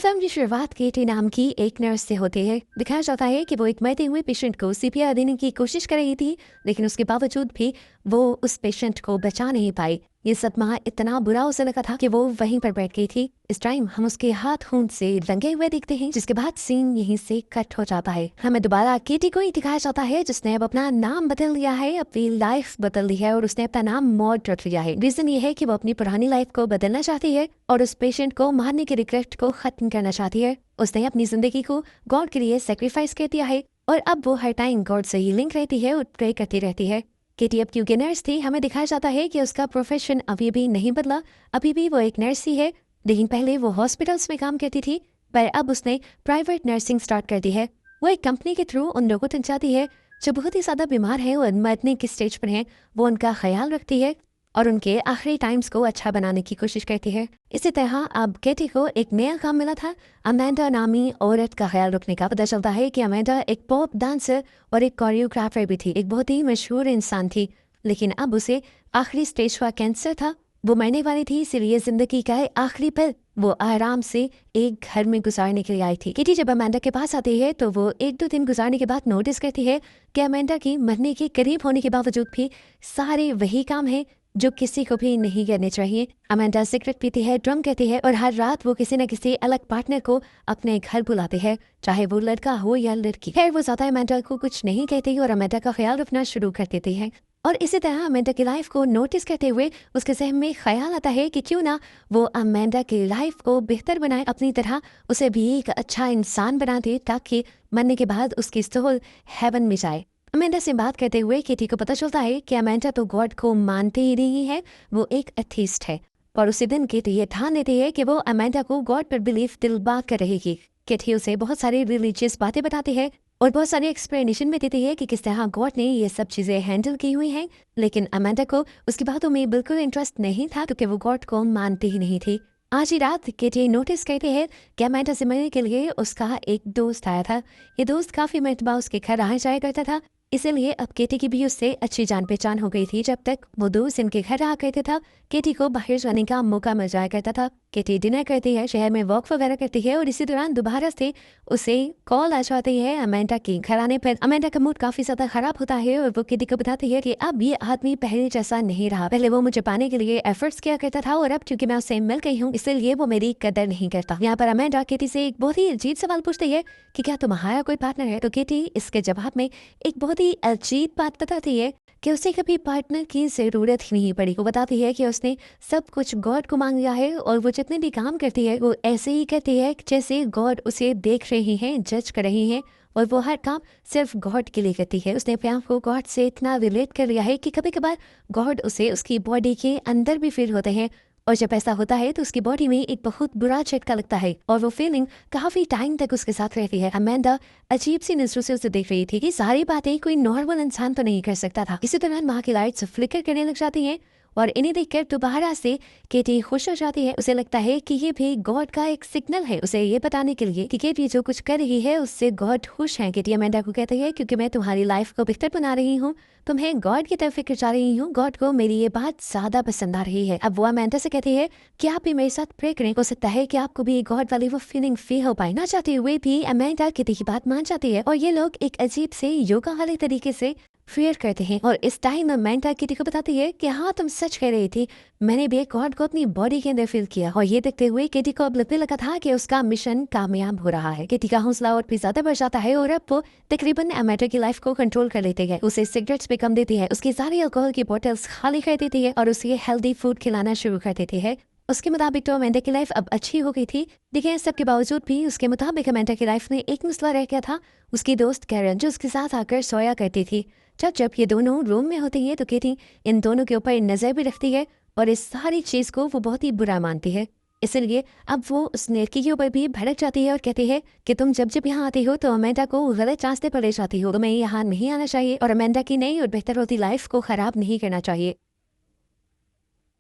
Film की शुरुआत केटी नाम की एक नर्स से होती है। दिखाया जाता है कि वो एक मरते हुए पेशेंट को सीपीआर देने की कोशिश कर रही थी, लेकिन उसके बावजूद भी वो उस पेशेंट को बचा नहीं पाई। ये सदमा इतना बुरा उसे लगा था कि वो वहीं पर बैठ गई थी। इस टाइम हम उसके हाथ खून से रंगे हुए दिखते हैं, जिसके बाद सीन यहीं से कट हो जाता है। हमें दोबारा केटी को ही दिखाया जाता है, जिसने अब अपना नाम बदल लिया है, अपनी लाइफ बदल ली है और उसने अपना नाम मॉड रख लिया है। रीजन ये है कि वो अपनी पुरानी लाइफ को बदलना चाहती है और उस पेशेंट को मारने के रिग्रेट को खत्म करना चाहती है। उसने अपनी जिंदगी को गॉड के लिए सेक्रीफाइस कर दिया है और अब वो हर टाइम गॉड से ही लिंक रहती है और प्रे करती रहती है। केटी अब क्योंकि नर्स थी, हमें दिखाया जाता है कि उसका प्रोफेशन अभी भी नहीं बदला। अभी भी वो एक नर्स ही है, लेकिन पहले वो हॉस्पिटल्स में काम करती थी, पर अब उसने प्राइवेट नर्सिंग स्टार्ट कर दी है। वो एक कंपनी के थ्रू उन लोगों तक जाती है जो बहुत ही ज़्यादा बीमार है और मरने के स्टेज पर हैं। वो उनका ख्याल रखती है और उनके आखिरी टाइम्स को अच्छा बनाने की कोशिश करती है। इसी तरह अब केटी को एक नया काम मिला था, अमेंडा नामी औरत का ख्याल रखने का। पता चलता है कि अमेंडा एक पॉप डांसर और एक कोरियोग्राफर भी थी, एक बहुत ही मशहूर इंसान थी, लेकिन अब उसे आखिरी स्टेज का कैंसर था। वो मरने वाली थी, इसलिए जिंदगी का आखिरी पल वो आराम से एक घर में गुजारने के लिए आई थी। केटी जब अमेंडा के पास आती है तो वो 1-2 दिन गुजारने के बाद नोटिस करती है कि अमेंडा की मरने के करीब होने के बावजूद भी सारे वही काम है जो किसी को भी नहीं करने चाहिए। अमेंडा सिगरेट पीती है, ड्रम करती है और हर रात वो किसी न किसी अलग पार्टनर को अपने घर बुलाते हैं, चाहे वो लड़का हो या लड़की। खैर वो ज्यादा अमेंडा को कुछ नहीं कहती और अमेंडा का ख्याल रखना शुरू कर देती है। और इसी तरह अमेंडा की लाइफ को नोटिस करते हुए उसके जहन में ख्याल आता है कि क्यों ना वो अमेंडा की लाइफ को बेहतर बनाए, अपनी तरह उसे भी एक अच्छा इंसान बना दे, ताकि मरने के बाद उसकी सोल हेवन में जाए। अमेंडा से बात करते हुए केटी को पता चलता है कि अमेंडा तो गॉड को मानते ही नहीं है, वो एक एथीस्ट है। और उसी दिन केटी ये ठान लेती है कि वो अमेंडा को गॉड पर बिलीफ दिलवा कर रहेगी। केटी उसे बहुत सारी रिलीजियस बातें बताती है और बहुत सारी एक्सप्लेनेशन भी देती है कि किस तरह गॉड ने ये सब चीजें हैंडल की हुई हैं, लेकिन अमेंडा को उसकी बातों में बिल्कुल इंटरेस्ट नहीं था, क्योंकि वो गॉड को मानती ही नहीं थी। आज ही रात केटी नोटिस करती है कि अमेंडा से मिलने के लिए उसका एक दोस्त आया था। ये दोस्त काफी मरतबा उसके घर आया जाया करता था, इसीलिए अब केटी की भी उससे अच्छी जान पहचान हो गई थी। जब तक वो दोस्त इनके घर आ करते था, केटी को बाहर जाने का मौका मिल जाया करता था। केटी डिनर करती है, शहर में वॉक वगैरह करती है और इसी दौरान दोबारा से उसे कॉल आ जाती है अमेंडा की। घर आने पर अमेंडा का मूड काफी ज्यादा खराब होता है और वो केटी को बताती है कि अब ये आदमी पहले जैसा नहीं रहा। पहले वो मुझे पाने के लिए एफर्ट्स किया करता था और अब क्योंकि मैं उससे मिल गई हूँ, इसलिए वो मेरी कदर नहीं करता। यहाँ पर अमेंडा केटी से एक बहुत ही अजीब सवाल पूछती है कि क्या तुम्हारा कोई पार्टनर है, तो केटी इसके जवाब में एक बहुत ही अजीब बात बताती है कि उसे कभी पार्टनर की जरूरत ही नहीं पड़ी। वो बताती है कि उसने सब कुछ गॉड को मांग लिया है और वो जितने भी काम करती है वो ऐसे ही करती है जैसे गॉड उसे देख रहे हैं, जज कर रहे हैं, और वो हर काम सिर्फ गॉड के लिए करती है। उसने अपने आप को गॉड से इतना रिलेट कर लिया है कि कभी कभार गॉड उसे उसकी बॉडी के अंदर भी फील होते हैं, और जब ऐसा होता है तो उसकी बॉडी में एक बहुत बुरा झटका लगता है और वो फीलिंग काफी टाइम तक उसके साथ रहती है। अमेंडा अजीब सी नजरों से उसे देख रही थी कि सारी बातें कोई नॉर्मल इंसान तो नहीं कर सकता था। इसी दौरान वहाँ की लाइट्स फ्लिकर करने लग जाती हैं और इन्हें देखकर दोबारा से केटी खुश हो जाती है। उसे लगता है कि ये भी गॉड का एक सिग्नल है, उसे ये बताने के लिए कि केटी जो कुछ कर रही है उससे गॉड खुश है। केटी अमेंडा को कहती है क्योंकि मैं तुम्हारी लाइफ को बेहतर बना रही हूँ, तुम्हें गॉड की तरफ फिक्र जा रही हूँ, गॉड को मेरी ये बात ज्यादा पसंद आ रही है। अब वो अमेंडा से कहती है कि आप भी मेरे साथ प्रे करें, हो सकता है कि आपको भी गॉड वाली वो फीलिंग फील हो पाए। ना चाहते हुए भी अमेंडा केटी की बात मान जाती है और ये लोग एक अजीब से योगा वाले तरीके से फेयर करते हैं। और इस टाइम अमेंडा केटी को बताती है कि हाँ तुम सच कह रही थी, मैंने भी गॉड को अपनी बॉडी के अंदर फील किया। और ये देखते हुए केटी को अब लगने लगा था कि उसका मिशन कामयाब हो रहा है। केटी का हौसला और भी ज्यादा बढ़ जाता है और अब वो तकरीबन अमेंडा की लाइफ को कंट्रोल कर लेते हैं। उसे सिगरेट्स पे कम देती है, उसकी सारी अल्कोहल की बोतल्स खाली कर देती है और उसे हेल्दी फूड खिलाना शुरू कर देती है। उसके मुताबिक तो अमेंडा की लाइफ अब अच्छी हो गई थी, लेकिन सब के बावजूद भी उसके मुताबिक अमेंडा की लाइफ में एक मसला रह गया था, उसकी दोस्त कैरन जो उसके साथ आकर सोया करती थी। जब जब ये दोनों रूम में होती है तो केटी इन दोनों के ऊपर नजर भी रखती है और इस सारी चीज को वो बहुत ही बुरा मानती है। इसलिए अब वो उस लड़की के ऊपर भी भड़क जाती है और कहती है कि तुम जब जब यहाँ आती हो तो अमेंडा को गलत रास्ते पर ले जाती हो, तुम्हें यहाँ नहीं आना चाहिए और अमेंडा की नई और बेहतर होती लाइफ को खराब नहीं करना चाहिए।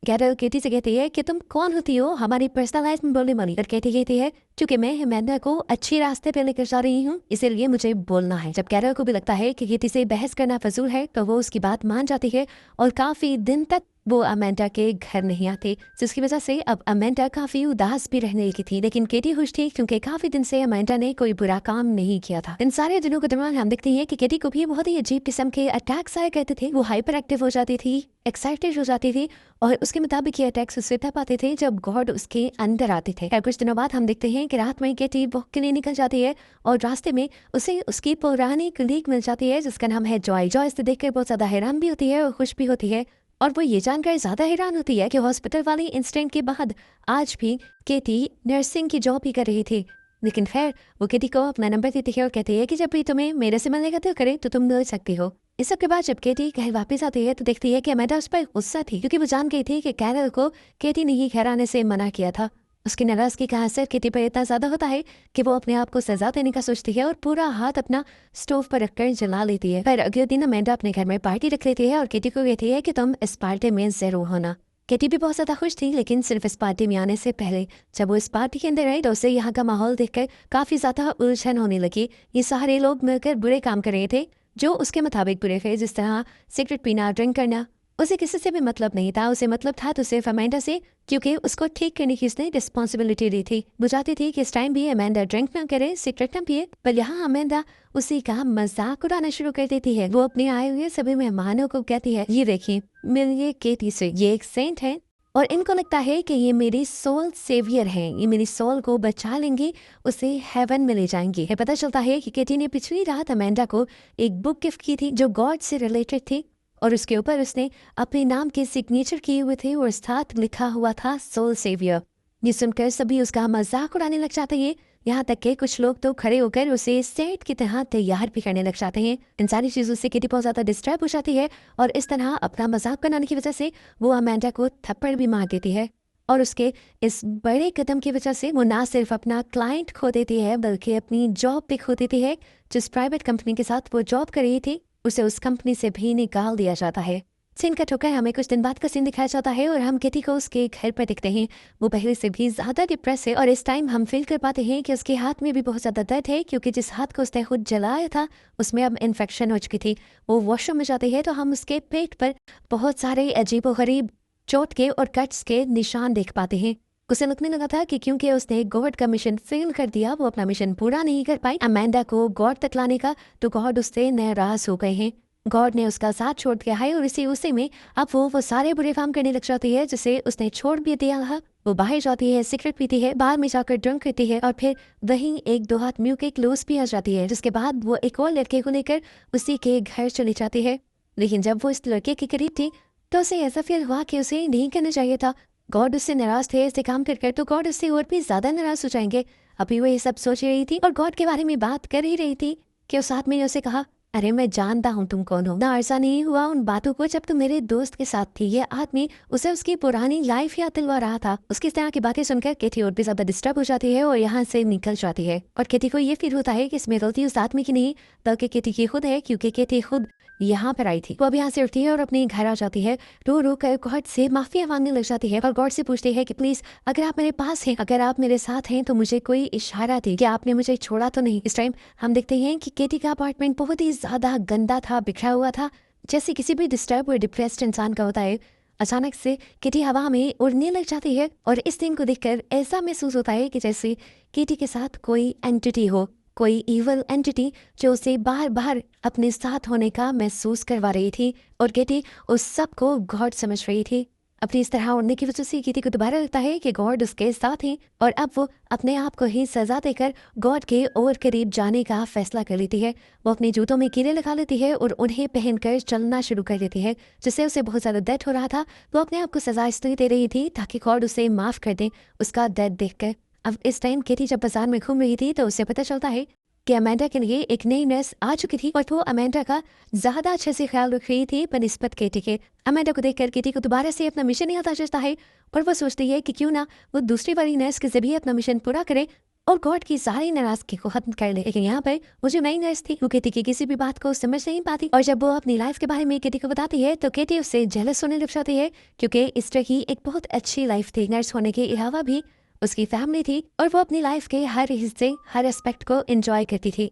कैरल केटी से कहती है कि तुम कौन होती हो हमारी पर्सनल लाइफ में बोलने वाली, और केटी कहती है क्योंकि मैं अमेंडा को अच्छे रास्ते पे लेकर जा रही हूँ, इसीलिए मुझे बोलना है। जब कैरल को भी लगता है कि केटी से बहस करना फजूल है तो वो उसकी बात मान जाती है और काफी दिन तक वो अमेंडा के घर नहीं आते, जिसकी वजह से अब अमेंडा काफी उदास भी रहने लगी थी। लेकिन केटी खुश थी क्योंकि काफी दिन से अमेंडा ने कोई बुरा काम नहीं किया था। इन सारे दिनों के दौरान हम देखते हैं कि केटी को भी बहुत ही अजीब किस्म के अटैक्स आया करते थे। वो हाइपर एक्टिव हो जाती थी, एक्साइटेड हो जाती थी और उसके मुताबिक ये अटैक्स उससे तब आते थे जब गॉड उसके अंदर आते थे। कुछ दिनों बाद हम देखते हैं कि रात में केटी वॉक के लिए निकल जाती है और रास्ते में उसे उसकी पुरानी कलीग मिल जाती है जिसका नाम है जॉय। जॉय इसे देखकर बहुत ज्यादा हैरान भी होती है और खुश भी होती है और वो ये जानकर ज्यादा हैरान होती है कि हॉस्पिटल वाली इंसिडेंट के बाद आज भी केटी नर्सिंग की जॉब ही कर रही थी। लेकिन खैर वो केटी को अपना नंबर देती है और कहती है कि जब भी तुम्हें मेरे से मिलने का दिल करे तो तुम मिल सकती हो। इस सब के बाद जब केटी घर वापस आती है तो देखती है कि अमेंडा उस पर गुस्सा थी क्योंकि वो जान गई थी कि कैरल को केटी ने ही घर आने से मना किया था। उसकी नाराजगी का असर केटी पर इतना ज्यादा होता है कि वो अपने आप को सजा देने का सोचती है और पूरा हाथ अपना स्टोव पर रखकर जला लेती है। फिर अगले दिन अमेंडा अपने घर में पार्टी रख लेती है और केटी को कहती है कि तुम इस पार्टी में जरूर होना। केटी भी बहुत ज्यादा खुश थी, लेकिन सिर्फ इस पार्टी में आने से पहले जब वो इस पार्टी के अंदर आई तो उसे यहाँ का माहौल देखकर काफी ज्यादा उलझन होने लगी। ये सारे लोग मिलकर बुरे काम कर रहे थे जो उसके मुताबिक बुरे थे, जिस तरह सिगरेट पीना, ड्रिंक करना। उसे किसी से भी मतलब नहीं था, उसे मतलब था तो सिर्फ अमेंडा से, क्योंकि उसको ठीक करने की उसने रिस्पॉन्सिबिलिटी दी थी। बुझाती थी कि इस टाइम भी अमेंडा ड्रिंक ना करे, सिगरेट ना पिए, पर यहाँ अमेंडा उसी का मजाक उड़ाना शुरू कर देती है। वो अपने आए हुए सभी मेहमानों को कहती है, ये देखिए मिलिए केटी से, ये एक सेंट है और इनको लगता है कि ये मेरी सोल सेवियर हैं, ये मेरी सोल को बचा लेंगे, उसे हेवन में ले जाएंगे। है पता चलता है कि केटी ने पिछली रात अमेंडा को एक बुक गिफ्ट की थी जो गॉड से रिलेटेड थी और उसके ऊपर उसने अपने नाम के सिग्नेचर किए हुए थे और साथ लिखा हुआ था सोल सेवियर। ये सुनकर सभी उसका मजाक उड़ाने लग जाते हैं, यहाँ तक कि कुछ लोग तो खड़े होकर उसे सेट की तरह तैयार भी करने लग जाते हैं। इन सारी चीजों से केटी बहुत ज्यादा डिस्टर्ब हो जाती है और इस तरह अपना मजाक बनाने की वजह से वो अमेंडा को थप्पड़ भी मार देती है और उसके इस बड़े कदम की वजह से वो ना सिर्फ अपना क्लाइंट खो देती है बल्कि अपनी जॉब भी खो देती है। जिस प्राइवेट कंपनी के साथ वो जॉब कर रही थी उसे उस कंपनी से भी निकाल दिया जाता है। सीन कट होकर हमें कुछ दिन बाद का सीन दिखाया जाता है और हम केटी को उसके घर पर दिखते हैं। वो पहले से भी ज्यादा डिप्रेस है और इस टाइम हम फील कर पाते हैं कि उसके हाथ में भी बहुत ज्यादा दर्द है क्योंकि जिस हाथ को उसने खुद जलाया था उसमें अब इन्फेक्शन हो चुकी थी। वो वॉशरूम में जाती है तो हम उसके पेट पर बहुत सारे अजीबोगरीब चोट के और कट्स के निशान देख पाते हैं। उसे लगने लगा था कि क्योंकि उसने गॉड का मिशन फेल कर दिया, वो अपना मिशन पूरा नहीं कर पाई अमेंडा को गॉड तक लाने का, तो गॉड उससे नाराज हो गए हैं। गॉड ने उसका साथ छोड़ दिया है और इसी उसी में अब वो सारे बुरे काम करने लग जाती है जिसे उसने छोड़ भी दिया था। वो बाहर जाती है, सिगरेट पीती है, बाहर में जाकर ड्रिंक करती है और फिर वहीं एक दो हाथ म्यू के क्लोज भी आ जाती है, जिसके बाद वो एक और लड़के को लेकर उसी के घर चली जाती है। लेकिन जब वो इस लड़के के करीब थी तो उसे ऐसा फील हुआ कि उसे नहीं करना चाहिए था। गॉड उससे नाराज थे ऐसे काम कर तो गॉड उससे और भी ज्यादा नाराज हो जाएंगे। अभी वो ये सब सोच रही थी और गॉड के बारे में बात कर ही रही थी कि उस आदमी ने उसे कहा, अरे मैं जानता हूँ तुम कौन हो। ना अर्सा नहीं हुआ उन बातों को जब तुम मेरे दोस्त के साथ थी। ये आदमी उसे उसकी पुरानी लाइफ याद दिलवा रहा था। उसकी इस तरह की बातें सुनकर केटी और भी ज्यादा डिस्टर्ब हो जाती है और यहाँ से निकल जाती है और केटी को ये फील होता है कि इसमें गलती उस आदमी की नहीं बल्कि केटी की खुद है, क्योंकि केटी खुद यहाँ पर आई थी। वो अब यहाँ से उठती है और अपने घर आ जाती है, रो रो कर गॉड से माफी मांगने लग जाती है और गॉड से पूछती है कि प्लीज अगर आप मेरे पास हैं, अगर आप मेरे साथ हैं तो मुझे कोई इशारा दे कि आपने मुझे छोड़ा तो नहीं। इस टाइम हम देखते हैं कि केटी का अपार्टमेंट बहुत ही ज्यादा गंदा था, बिखरा हुआ था, जैसे किसी भी डिस्टर्ब और डिप्रेस्ड इंसान का होता है। अचानक से केटी हवा में उड़ने लग जाती है और इस दिन को देखकर ऐसा महसूस होता है कि जैसे केटी के साथ कोई एंटिटी हो, कोई इवल एंटिटी जो उसे बार बार अपने साथ होने का महसूस करवा रही थी और केटी उस सब को गॉड समझ रही थी। अपनी इस तरह उड़ने की वजह से केटी को दोबारा लगता है कि गॉड उसके साथ है और अब वो अपने आप को ही सजा देकर गॉड के और करीब जाने का फैसला कर लेती है। वो अपने जूतों में कीड़े लगा लेती है और उन्हें पहनकर चलना शुरू कर देती है, जिससे उसे बहुत ज्यादा दर्द हो रहा था। वो अपने आप को सजा इसलिए दे रही थी ताकि गॉड उसे माफ कर दे उसका दर्द देखकर। अब इस टाइम केटी जब बाजार में घूम रही थी तो उसे पता चलता है कि अमेंडा के लिए एक नई नर्स आ चुकी थी और वो अमेंडा का ज्यादा अच्छे से ख्याल रख रही थी बनिस्बत केटी के। अमेंडा को देखकर केटी को दोबारा से अपना मिशन याद आ जाता है और वो सोचती है कि क्यों ना वो दूसरी वाली नर्स के जरिए अपना मिशन पूरा करे और गॉड की सारी नाराजगी को खत्म कर ले। लेकिन यहाँ पर वो जो नई नर्स थी वो केटी की किसी भी बात को समझ नहीं पाती और जब वो अपनी लाइफ के बारे में केटी को बताती है तो केटी उससे जेलस होने लग जाती है, क्योंकि इस तरह की एक बहुत अच्छी लाइफ थी। नर्स होने के अलावा भी उसकी फैमिली थी और वो अपनी लाइफ के हर हिस्से, हर एस्पेक्ट को एंजॉय करती थी।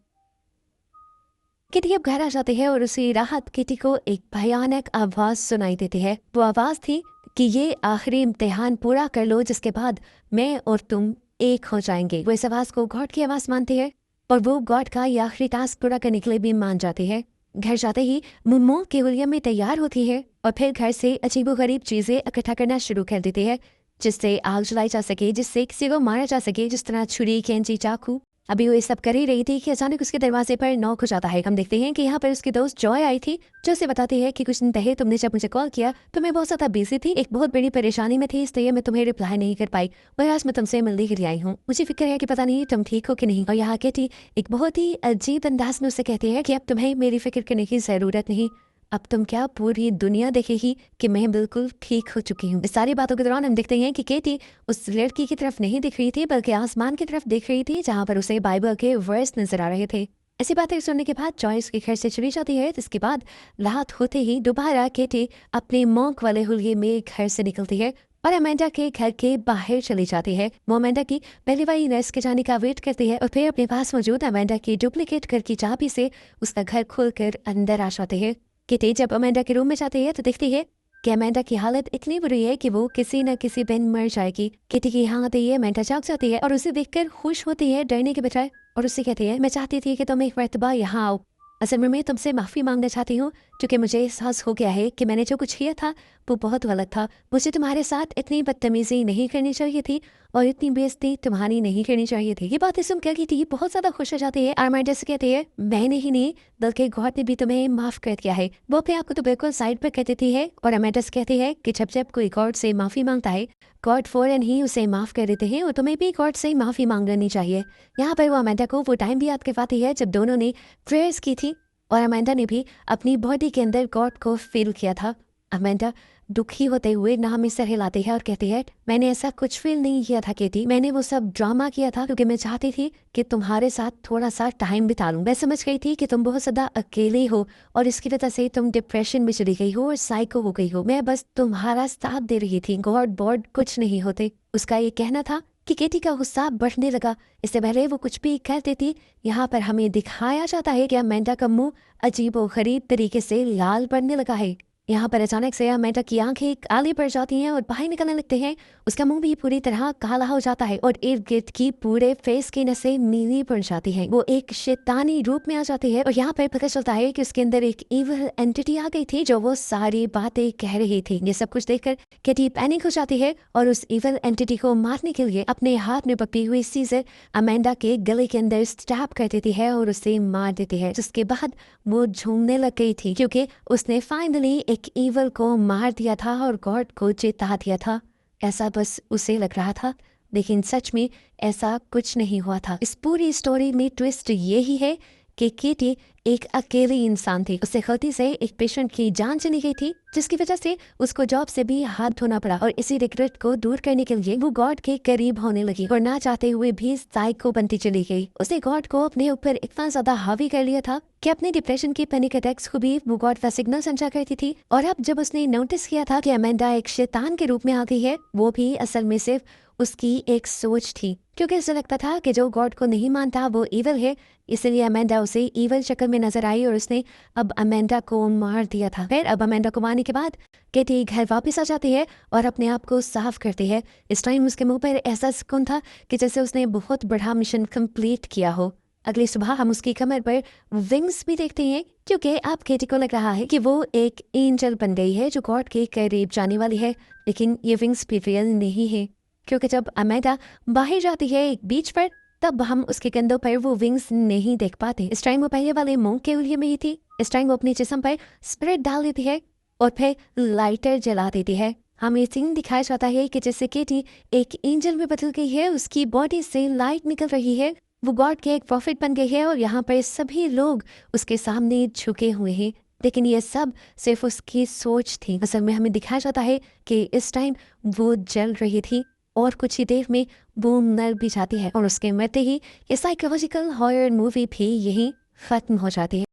किटी अब घर आ जाती है और उसी राहत किटी को एक भयानक आवाज सुनाई देती है। वो आवाज थी कि ये आखिरी इम्तिहान पूरा कर लो, जिसके बाद मैं और तुम एक हो जाएंगे। वो इस आवाज को गॉड की आवाज मानती है और वो गॉड का ये आखिरी टास्क पूरा करने के लिए भी मान जाती है। घर जाते ही मुम्मो केवलियम में तैयार होती है और फिर घर से अजीबोगरीब चीजें इकट्ठा करना शुरू कर देती है, जिससे आग जलाई जा सके, जिससे किसी को मारा जा सके, जिस तरह छुरी, कैंची, चाकू। अभी वो ये सब कर ही रही थी कि अचानक उसके दरवाजे पर नॉक हो जाता है। हम देखते हैं कि यहाँ पर उसकी दोस्त जॉय आई थी, जो उसे बताती है कि कुछ दिन पहले तुमने जब मुझे कॉल किया तो मैं बहुत ज़्यादा बिजी थी, एक बहुत बड़ी परेशानी में थी, इसलिए मैं तुम्हें रिप्लाई नहीं कर पाई। और आज मैं तुमसे मिलने के लिए आई हूँ। मुझे फिक्र है कि पता नहीं तुम ठीक हो कि नहीं। और यहाँ कहती एक बहुत ही अजीब अंदाज में उससे कहती है कि अब तुम्हें मेरी फिक्र करने की ज़रूरत नहीं, अब तुम क्या पूरी दुनिया देखेगी कि मैं बिल्कुल ठीक हो चुकी हूँ। इस सारी बातों के दौरान हम देखते हैं कि केटी उस लड़की की तरफ नहीं दिख रही थी, बल्कि आसमान की तरफ देख रही थी, जहाँ पर उसे बाइबल के वर्स नजर आ रहे थे। ऐसी बातें सुनने के बाद जॉयस के घर से चली जाती है। जिसके बाद रात होते ही दोबारा केटी अपने मॉन्क वाले हुलिये में घर से निकलती है और अमेंडा के घर के बाहर चली जाती है। वो अमेंडा की पहली बार नर्स के जाने का वेट करती है और फिर अपने पास मौजूद अमेंडा की डुप्लीकेट घर की चाबी से उसका घर खोलकर अंदर आ जाती है। किटी जब अमेंडा के रूम में जाती है तो देखती है कि अमेंडा की हालत इतनी बुरी है कि वो किसी न किसी दिन मर जाएगी। किटी की हालत ये अमेंडा जाग जाती है और उसे देखकर खुश होती है डरने के बजाय, और उससे कहती है मैं चाहती थी कि तुम एक मरतबा यहाँ आओ। असल में मैं तुमसे माफ़ी मांगना चाहती हूँ, क्योंकि मुझे एहसास हो गया है कि मैंने जो कुछ किया था वो बहुत गलत था। मुझे तुम्हारे साथ इतनी बदतमीजी नहीं करनी चाहिए थी और इतनी बेइज्जती तुम्हारी नहीं करनी चाहिए थी। ये बातें सुन क्या की बहुत ज्यादा खुश हो जाती है। अमेंडा से कहती है मैंने ही नहीं बल्कि गॉड ने भी तुम्हें माफ कर दिया है। वो अपने आप को तो बिल्कुल साइड पर कर देती है और अमेंडा से कहती है कि जब जब कोई गॉड से माफी मांगता है गॉड फौरन ही उसे माफ कर देते हैं और तुम्हें भी गॉड से माफी मांग लेनी चाहिए। यहाँ पर वो अमेंडा को वो टाइम भी याद करवाती है जब दोनों ने प्रेयर्स की थी और अमेंडा ने भी अपनी बॉडी के अंदर गॉड को फील किया था। अमेंडा दुखी होते हुए नाम में सर हिलाती है और कहती है मैंने ऐसा कुछ फील नहीं किया था केटी, मैंने वो सब ड्रामा किया था क्योंकि मैं चाहती थी कि तुम्हारे साथ थोड़ा सा टाइम बिता लूं। मैं समझ गई थी कि तुम बहुत ज़्यादा अकेले हो और इसकी वजह से तुम डिप्रेशन में चली गई हो और साइको हो गई हो। मैं बस तुम्हारा साथ दे रही थी, गॉड बॉड कुछ नहीं होते। उसका ये कहना था कि केटी का गुस्सा बढ़ने लगा। इससे पहले वो कुछ भी कर देती, यहाँ पर हमें दिखाया जाता है कि अमेंडा का मुंह अजीबोगरीब तरीके से लाल पड़ने लगा है। यहाँ पर अचानक से अमेंडा की आंखें काली पड़ जाती हैं और बाहर निकलने लगते हैं। उसका मुंह भी पूरी तरह काला हो जाता है और इर्द गिर्द की पूरे फेस की नसें नीली पड़ जाती हैं। वो एक शैतानी रूप में आ जाती है और यहाँ पर पता चलता है कि उसके अंदर एक इविल एंटिटी आ गई थी जो वो सारी बातें कह रही थी। ये सब कुछ देखकर केटी पैनिक हो जाती है और उस इविल एंटिटी को मारने के लिए अपने हाथ में पकड़ी हुई सीजर अमेंडा के गले के अंदर स्टैब कर देती है और उसे मार देती है। जिसके बाद वो झूमने लग गई थी क्योंकि उसने फाइनली एक ईवल को मार दिया था और गॉड को जिता दिया था। ऐसा बस उसे लग रहा था, लेकिन सच में ऐसा कुछ नहीं हुआ था। इस पूरी स्टोरी में ट्विस्ट ये ही है कि केटी एक अकेली इंसान थी। उससे गलती से एक पेशेंट की जान चली गई थी, जिसकी वजह से उसको जॉब से भी हाथ धोना पड़ा और इसी रिग्रेट को दूर करने के लिए वो गॉड के करीब होने लगी और ना चाहते हुए भी साइको बनती चली गई। उसने गॉड को अपने ऊपर इतना ज्यादा हावी कर लिया था कि अपने डिप्रेशन के पैनिक अटैक्स को भी वो गॉड का सिग्नल समझा करती थी। और अब जब उसने नोटिस किया था कि अमेंडा एक शैतान के रूप में आ गई है, वो भी असल में सिर्फ उसकी एक सोच थी, क्योंकि उसे लगता था कि जो गॉड को नहीं मानता वो ईवल है। इसलिए अमेंडा उसे ईवल शक्ल में नजर आई और उसने अब अमेंडा को मार दिया था। फिर अब अमेंडा को मारने के बाद केटी घर वापस आ जाती है और अपने आप को साफ करती है। इस टाइम उसके मुंह पर ऐसा सुकून था कि जैसे उसने बहुत बड़ा मिशन कंप्लीट किया हो। अगली सुबह हम उसकी कमर पर विंग्स भी देखते हैं, क्योंकि अब केटी को लग रहा है कि वो एक एंजल बन गई है जो गॉड के करीब जाने वाली है। लेकिन ये विंग्स भी रियल नहीं है, क्योंकि जब अमेंडा बाहर जाती है एक बीच पर, तब हम उसके कंधों पर वो विंग्स नहीं देख पाते। इस टाइम वो पहले वाले मुंह के उलिये में ही थी। इस टाइम वो अपने जिस्म पर स्प्रेड डाल देती है और फिर लाइटर जला देती है। हमें सीन दिखाया जाता है कि जैसे केटी एक एंजल में बदल गई है, उसकी बॉडी से लाइट निकल रही है, वो गॉड के एक प्रॉफिट बन गई है और यहाँ पर सभी लोग उसके सामने झुके हुए हैं। लेकिन ये सब सिर्फ उसकी सोच थी। असल में हमें दिखाया जाता है कि इस टाइम वो जल रही थी और कुछ ही देर में वो मर भी जाती है और उसके मरते ही ये साइकोलॉजिकल हॉरर मूवी भी यहीं खत्म हो जाती है।